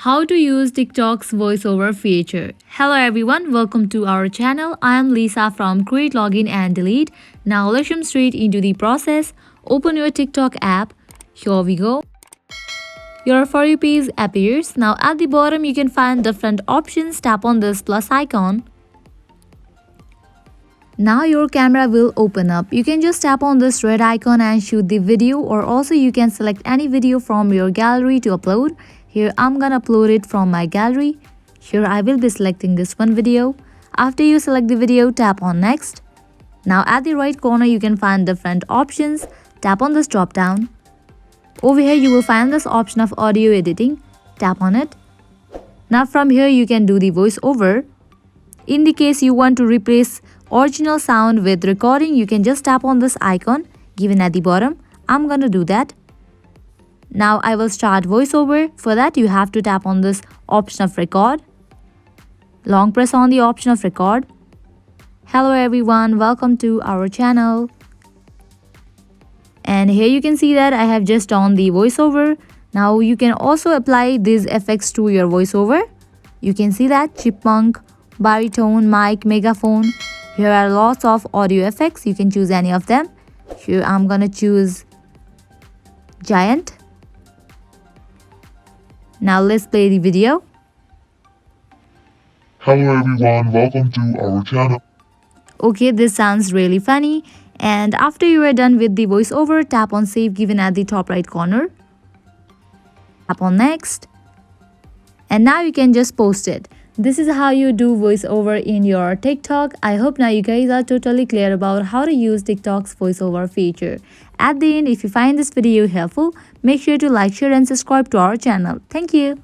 How to use TikTok's voiceover feature. Hello everyone, welcome to our channel. I am Lisa from Create Login and Delete. Now let's jump straight into the process. Open your TikTok app. Here we go. Your For You page appears. Now at the bottom you can find different options. Tap on this plus icon. Now your camera will open up. You can just tap on this red icon and shoot the video, or also you can select any video from your gallery to upload. Here I'm gonna upload it from my gallery. Here I will be selecting this one video. After you select the video, tap on next. Now at the right corner you can find different options. Tap on this drop down. Over here you will find this option of audio editing. Tap on it. Now from here you can do the voiceover. In the case you want to replace original sound with recording, you can just tap on this icon given at the bottom. I'm gonna do that. Now I will start voiceover. For that you have to tap on this option of record. Long press on the option of record. Hello everyone, welcome to our channel. And here you can see that I have just on the voiceover. Now you can also apply these effects to your voiceover. You can see that chipmunk, baritone, mic, megaphone. Here are lots of audio effects. You can choose any of them. Here I'm gonna choose giant. Now let's play the video. Hello everyone, welcome to our channel. Okay, this sounds really funny. And after you are done with the voiceover, tap on save given at the top right corner. Tap on next. And now you can just post it. This is how you do voiceover in your TikTok. I hope now you guys are totally clear about how to use TikTok's voiceover feature. At the end, if you find this video helpful, make sure to like, share and subscribe to our channel. Thank you.